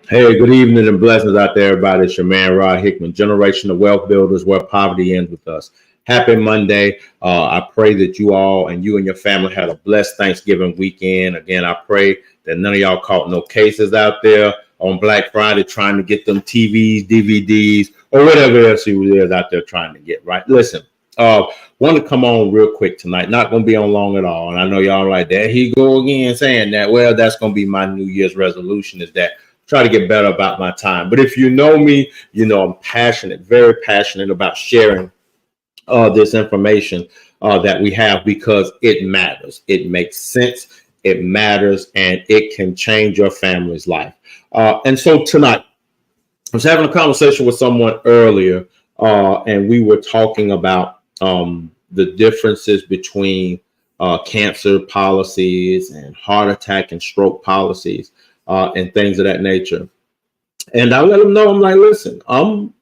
Hey, good evening and blessings out there, everybody. It's your man, Rod Hickman, generational wealth builders where poverty ends with us. Happy Monday. I pray that you all and you and your family had a blessed Thanksgiving weekend. Again, I pray that none of y'all caught no cases out there on Black Friday trying to get them TVs, DVDs, or whatever else it is out there trying to get, right? Listen, want to come on real quick tonight. Not going to be on long at all. And I know y'all like, there he go again saying that. Well, that's going to be my New Year's resolution is that try to get better about my time. But if you know me, you know I'm passionate, very passionate about sharing this information that we have because it matters. It makes sense. It matters, and it can change your family's life. And so tonight, I was having a conversation with someone earlier, and we were talking about the differences between cancer policies and heart attack and stroke policies. And things of that nature. And I let them know, I'm like, listen, I'm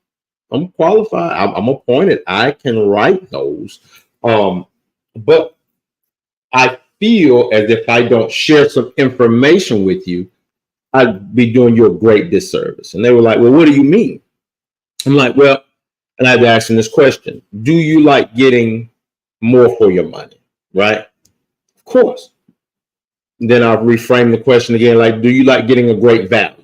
qualified. I'm appointed. I can write those. But I feel as if I don't share some information with you, I'd be doing you a great disservice. And they were like, well, what do you mean? I'm like, well, and I'd ask them this question. Do you like getting more for your money? Right? Of course. Then I'll reframe the question again, like, do you like getting a great value?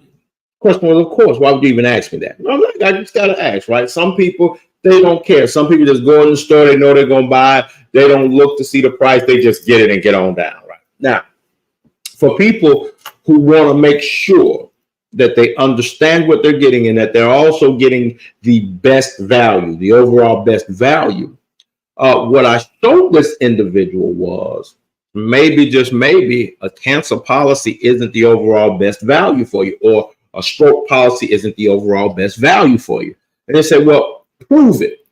Question was, of course. Why would you even ask me that? I'm like, I just got to ask, right? Some people, they don't care. Some people just go in the store. They know they're going to buy. They don't look to see the price. They just get it and get on down, right? Now, for people who want to make sure that they understand what they're getting and that they're also getting the best value, the overall best value, what I showed this individual was, maybe, just maybe, a cancer policy isn't the overall best value for you, or a stroke policy isn't the overall best value for you. And they said, well, prove it.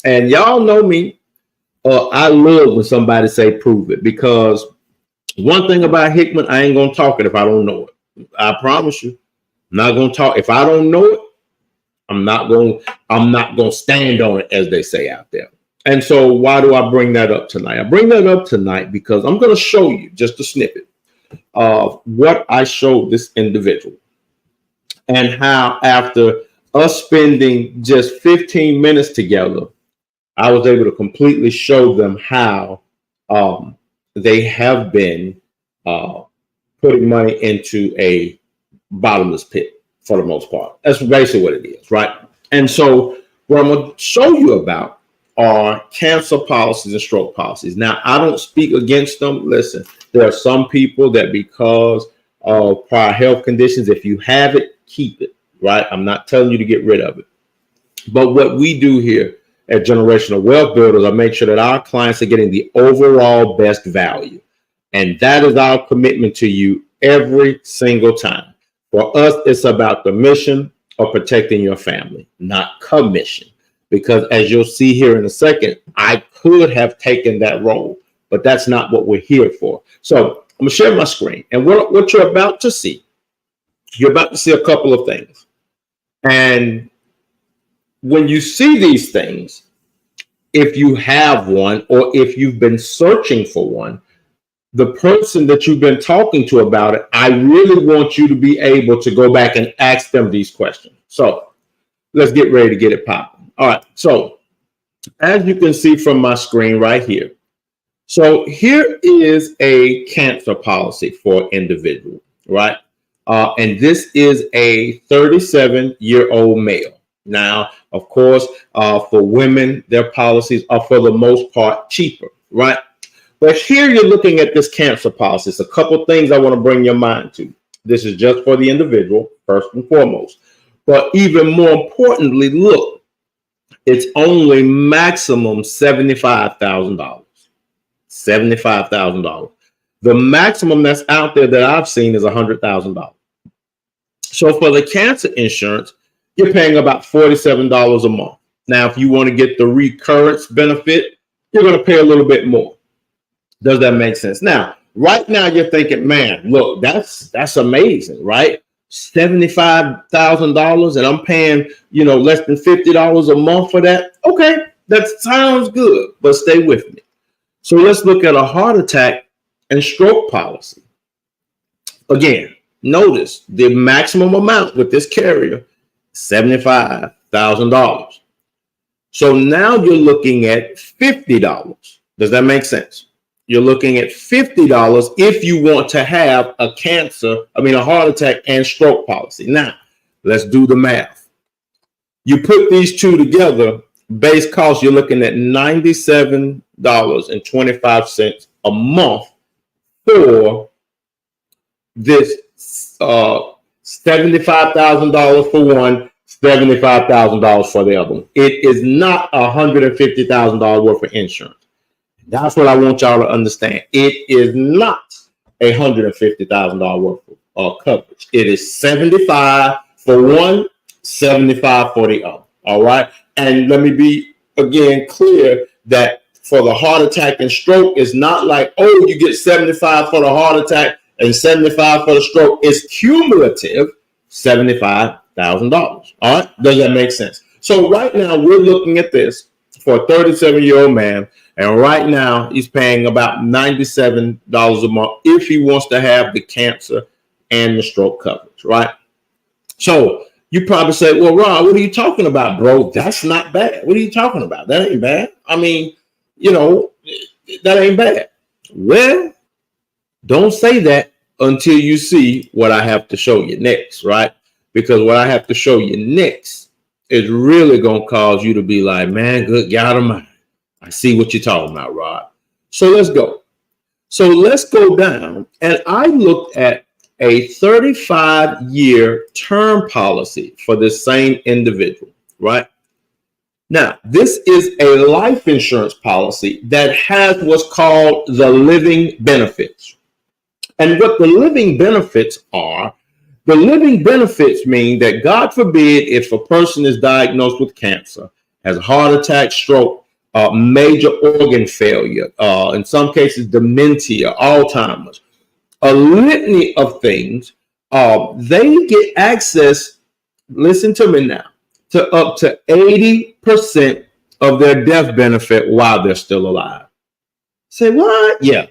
And y'all know me. I love when somebody say prove it, because one thing about Hickman, I ain't going to talk it if I don't know it. I promise you. I'm not going to talk. If I don't know it, I'm not going to stand on it, as they say out there. And so why do I bring that up tonight? I bring that up tonight because I'm going to show you just a snippet of what I showed this individual and how, after us spending just 15 minutes together, I was able to completely show them how they have been putting money into a bottomless pit for the most part. That's basically what it is, right? And so what I'm going to show you about are cancer policies and stroke policies. Now, I don't speak against them. Listen, there are some people that, because of prior health conditions, if you have it, keep it, right? I'm not telling you to get rid of it. But what we do here at Generational Wealth Builders, I make sure that our clients are getting the overall best value. And that is our commitment to you every single time. For us, it's about the mission of protecting your family, not commission. Because as you'll see here in a second, I could have taken that role, but that's not what we're here for. So I'm going to share my screen. And what you're about to see, you're about to see a couple of things. And when you see these things, if you have one or if you've been searching for one, the person that you've been talking to about it, I really want you to be able to go back and ask them these questions. So let's get ready to get it popping. All right, so as you can see from my screen right here, so here is a cancer policy for individual, right? And this is a 37-year-old male. Now, of course, for women, their policies are for the most part cheaper, right? But here you're looking at this cancer policy. It's a couple things I want to bring your mind to. This is just for the individual, first and foremost. But even more importantly, look. It's only maximum $75,000. $75,000. The maximum that's out there that I've seen is $100,000. So for the cancer insurance, you're paying about $47 a month. Now, if you want to get the recurrence benefit, you're going to pay a little bit more. Does that make sense? Now, right now you're thinking, man, look, that's amazing, right? $75,000 and I'm paying, less than $50 a month for that. Okay, that sounds good, but stay with me. So let's look at a heart attack and stroke policy. Again, Notice the maximum amount with this carrier, $75,000. So now you're looking at $50. Does that make sense? You're looking at $50 if you want to have a heart attack and stroke policy. Now, let's do the math. You put these two together, base cost, you're looking at $97.25 a month for this $75,000 for one, $75,000 for the other one. It is not $150,000 worth of insurance. That's what I want y'all to understand. It is not $150,000 worth of coverage. It is 75 for one, 75 for the other. All right. And let me be again clear that for the heart attack and stroke, it's not like, oh, you get 75 for the heart attack and 75 for the stroke. It's cumulative $75,000. All right. Does that make sense? So right now we're looking at this for a 37-year-old man. And right now he's paying about $97 a month if he wants to have the cancer and the stroke coverage. Right. So you probably say, well, Rod, what are you talking about, bro? That's not bad. What are you talking about? That ain't bad. I mean, that ain't bad. Well, don't say that until you see what I have to show you next, right? Because what I have to show you next is really going to cause you to be like, man, good God Almighty. I see what you're talking about, Rod. So let's go. So let's go down. And I looked at a 35-year term policy for this same individual, right? Now, this is a life insurance policy that has what's called the living benefits. And what the living benefits are, the living benefits mean that, God forbid, if a person is diagnosed with cancer, has a heart attack, stroke, major organ failure, in some cases, dementia, Alzheimer's, a litany of things, they get access, listen to me now, to up to 80% of their death benefit while they're still alive. Say what? Yeah.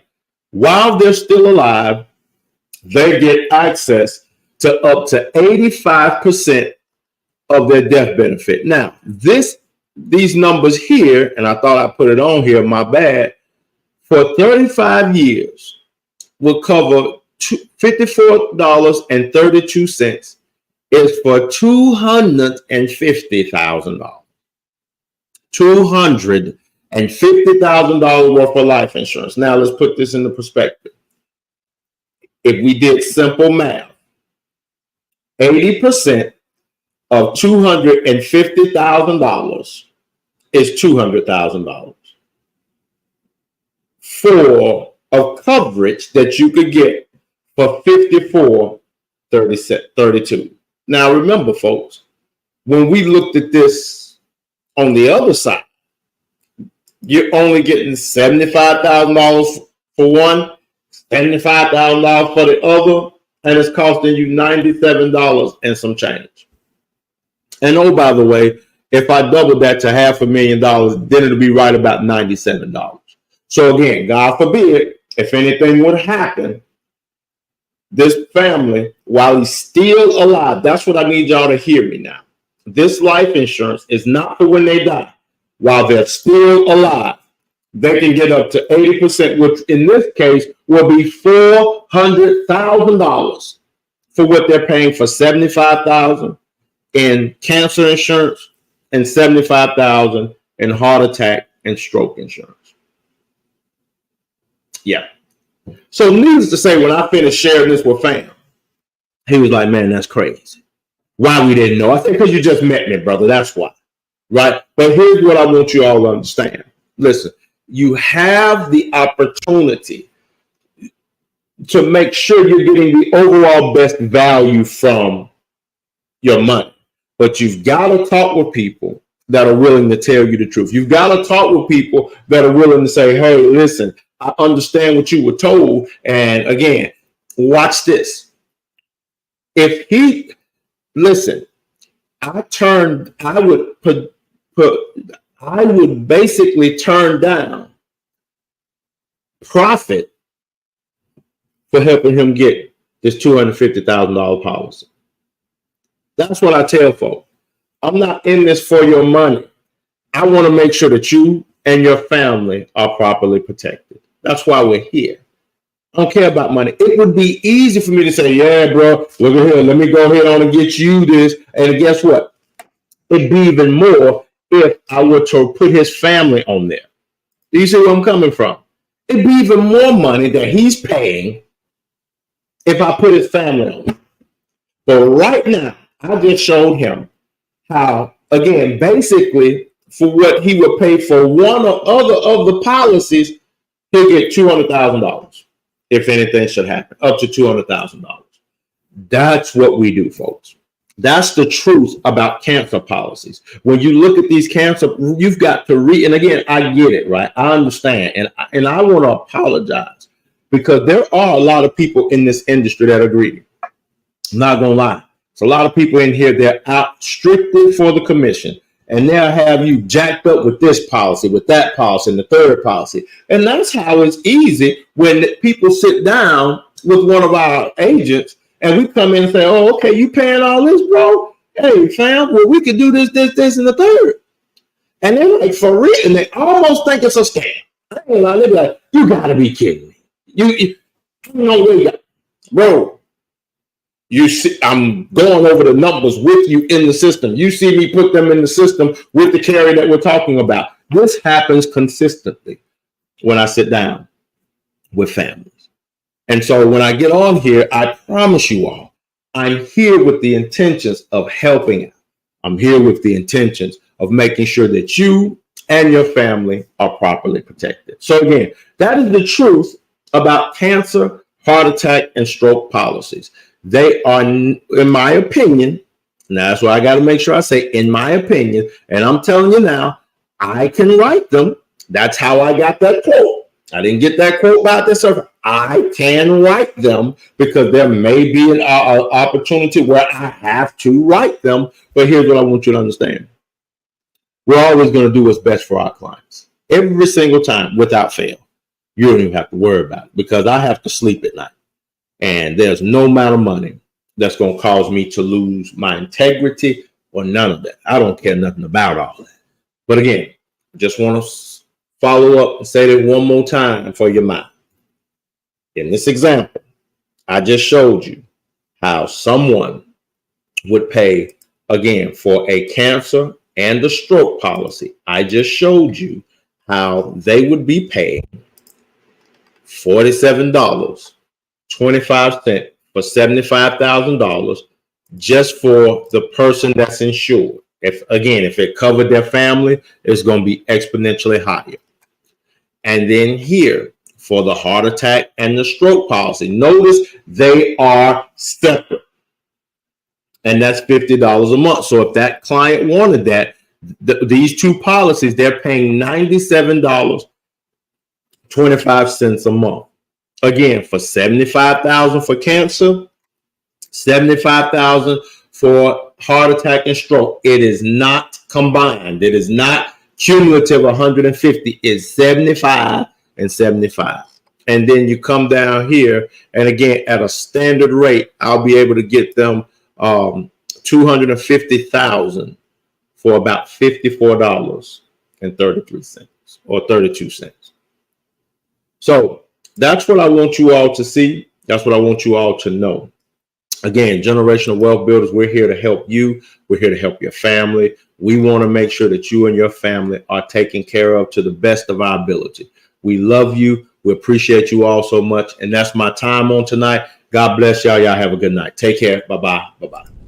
While they're still alive, they get access to up to 85% of their death benefit. Now, these numbers here, and I thought I put it on here, my bad, for 35 years, will cover $54.32 is for $250,000. $250,000 worth of life insurance. Now let's put this into perspective. If we did simple math, 80% of $250,000 is $200,000 for a coverage that you could get for $54.32. Now remember, folks, when we looked at this on the other side, you're only getting $75,000 for one, $75,000 for the other, and it's costing you $97 and some change. And oh, by the way, if I double that to $500,000, then it'll be right about $97. So again, God forbid, if anything would happen, this family, while he's still alive, that's what I need y'all to hear me now. This life insurance is not for when they die. While they're still alive, they can get up to 80%, which in this case will be $400,000 for what they're paying for $75,000 in cancer insurance and $75,000 in heart attack and stroke insurance. Yeah. So needless to say, when I finished sharing this with fam, he was like, man, that's crazy. Why we didn't know? I said, because you just met me, brother. That's why. Right? But here's what I want you all to understand. Listen, you have the opportunity to make sure you're getting the overall best value from your money. But you've got to talk with people that are willing to tell you the truth. You've got to talk with people that are willing to say, hey, listen, I understand what you were told. And again, watch this. If he, listen, I would basically turn down profit for helping him get this $250,000 policy. That's what I tell folks. I'm not in this for your money. I want to make sure that you and your family are properly protected. That's why we're here. I don't care about money. It would be easy for me to say, yeah, bro, look at here. Let me go ahead on and get you this. And guess what? It'd be even more if I were to put his family on there. Do you see where I'm coming from? It'd be even more money that he's paying if I put his family on. But right now, I just showed him how, again, basically, for what he would pay for one or other of the policies, he'll get $200,000 if anything should happen, up to $200,000. That's what we do, folks. That's the truth about cancer policies. When you look at these cancer, you've got to read. And again, I get it, right? I understand. And I want to apologize because there are a lot of people in this industry that are greedy. I'm not going to lie. There's a lot of people in here, they're out strictly for the commission. And they'll have you jacked up with this policy, with that policy, and the third policy. And that's how it's easy when people sit down with one of our agents and we come in and say, oh, okay, you paying all this, bro? Hey, fam, well, we could do this, and the third. And they're like, for real? And they almost think it's a scam. They're like, you got to be kidding me. You know where you got, bro. You see, I'm going over the numbers with you in the system. You see me put them in the system with the carrier that we're talking about. This happens consistently when I sit down with families. And so when I get on here, I promise you all, I'm here with the intentions of helping out. I'm here with the intentions of making sure that you and your family are properly protected. So again, that is the truth about cancer, heart attack, and stroke policies. They are, in my opinion, now that's why I got to make sure I say, in my opinion, and I'm telling you now, I can write them. That's how I got that quote. I didn't get that quote by this surfer. I can write them because there may be an opportunity where I have to write them. But here's what I want you to understand. We're always going to do what's best for our clients. Every single time, without fail. You don't even have to worry about it because I have to sleep at night. And there's no amount of money that's going to cause me to lose my integrity or none of that. I don't care nothing about all that. But again, just want to follow up and say that one more time for your mind. In this example, I just showed you how someone would pay, again, for a cancer and a stroke policy. I just showed you how they would be paying $47.25 for $75,000 just for the person that's insured. If it covered their family, it's going to be exponentially higher. And then here for the heart attack and the stroke policy, notice they are separate. And that's $50 a month. So if that client wanted that, these two policies, they're paying $97.25 a month. Again, for $75,000 for cancer, $75,000 for heart attack and stroke. It is not combined. It is not cumulative 150. It's 75 and 75. And then you come down here, and again, at a standard rate, I'll be able to get them $250,000 for about $54.33 or 32 cents. So that's what I want you all to see. That's what I want you all to know. Again, Generational Wealth Builders, we're here to help you. We're here to help your family. We want to make sure that you and your family are taken care of to the best of our ability. We love you. We appreciate you all so much. And that's my time on tonight. God bless y'all. Y'all have a good night. Take care. Bye-bye. Bye-bye.